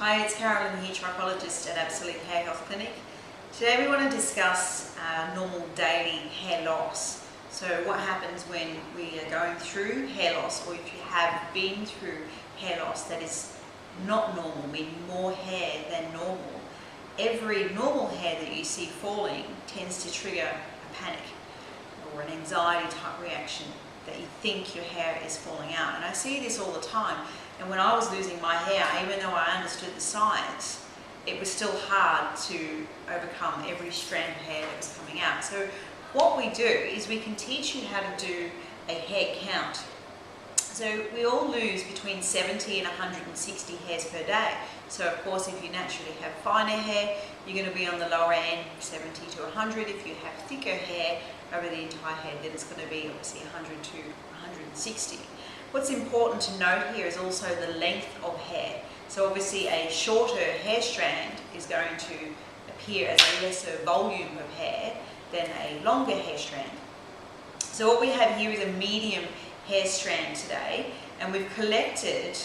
Hi, it's Carolyn here, trichologist at Absolute Hair Health Clinic. Today we want to discuss normal daily hair loss. So what happens when we are going through hair loss, or if you have been through hair loss that is not normal, meaning more hair than normal. Every normal hair that you see falling tends to trigger a panic or an anxiety type reaction that you think your hair is falling out. And I see this all the time. And when I was losing my hair, even though I understood the science, it was still hard to overcome every strand of hair that was coming out. So what we do is we can teach you how to do a hair count. So we all lose between 70 and 160 hairs per day. So of course, if you naturally have finer hair, you're going to be on the lower end, 70 to 100. If you have thicker hair over the entire head, then it's going to be obviously 100 to 160. What's important to note here is also the length of hair. So obviously a shorter hair strand is going to appear as a lesser volume of hair than a longer hair strand. So what we have here is a medium hair strand today, and we've collected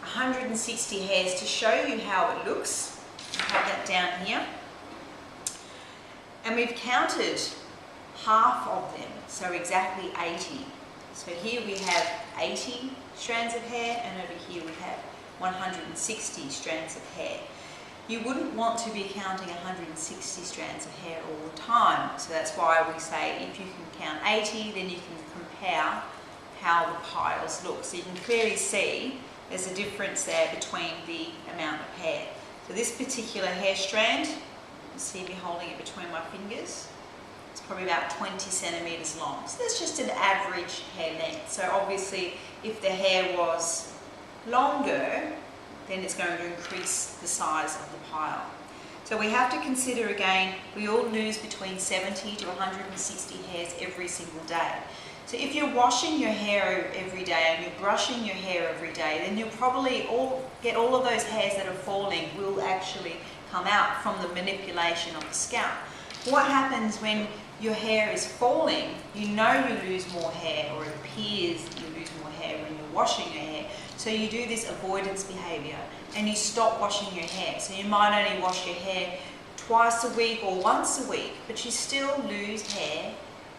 160 hairs to show you how it looks. I have that down here. And we've counted half of them, so exactly 80. So here we have 80 strands of hair, and over here we have 160 strands of hair. You wouldn't want to be counting 160 strands of hair all the time, so that's why we say if you can count 80, then you can compare how the piles look. So you can clearly see there's a difference there between the amount of hair. So this particular hair strand, you can see me holding it between my fingers, it's probably about 20 centimeters long. So that's just an average hair length. So obviously if the hair was longer, then it's going to increase the size of the pile. So we have to consider again, we all lose between 70 to 160 hairs every single day. So if you're washing your hair every day and you're brushing your hair every day, then you'll probably get all of those hairs that are falling will actually come out from the manipulation of the scalp. What happens when your hair is falling? You know you lose more hair, or it appears you lose more hair when you're washing your hair. So you do this avoidance behavior and you stop washing your hair. So you might only wash your hair twice a week or once a week, but you still lose hair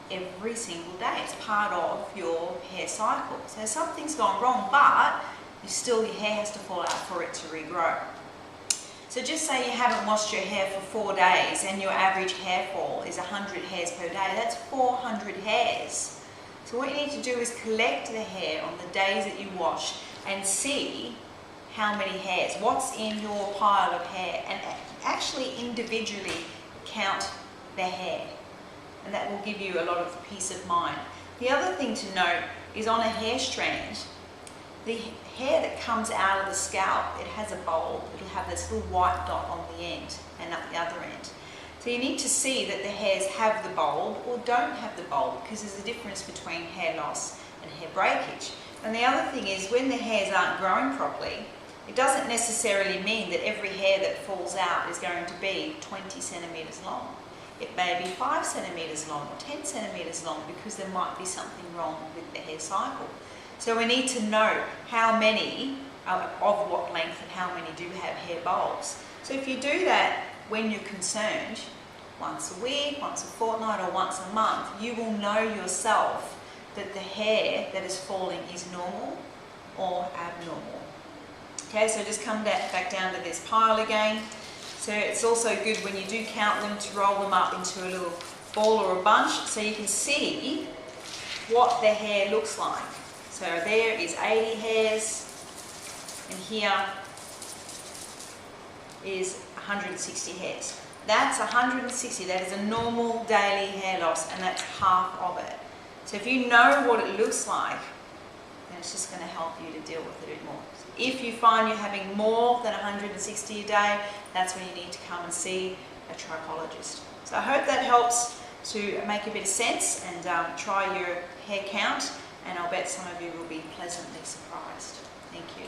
every single day. It's part of your hair cycle. So something's gone wrong, but your hair has to fall out for it to regrow. So just say you haven't washed your hair for 4 days and your average hair fall is 100 hairs per day. That's 400 hairs. So what you need to do is collect the hair on the days that you wash and see how many hairs, what's in your pile of hair, and actually individually count the hair. And that will give you a lot of peace of mind. The other thing to note is on a hair strand, the hair that comes out of the scalp, it has a bulb. It'll have this little white dot on the end and at the other end. So you need to see that the hairs have the bulb or don't have the bulb, because there's a difference between hair loss and hair breakage. And the other thing is, when the hairs aren't growing properly, it doesn't necessarily mean that every hair that falls out is going to be 20 centimeters long. It may be 5 centimeters long or 10 centimeters long, because there might be something wrong with the hair cycle. So we need to know how many of what length and how many do have hair bulbs. So if you do that when you're concerned, once a week, once a fortnight, or once a month, you will know yourself that the hair that is falling is normal or abnormal. Okay, so just come back down to this pile again. So it's also good when you do count them to roll them up into a little ball or a bunch, so you can see what the hair looks like. So there is 80 hairs, and here is 160 hairs. That's 160, that is a normal daily hair loss, and that's half of it. So if you know what it looks like, then it's just going to help you to deal with it a bit more. If you find you're having more than 160 a day, that's when you need to come and see a trichologist. So I hope that helps to make a bit of sense, and try your hair count, and I'll bet some of you will be pleasantly surprised. Thank you.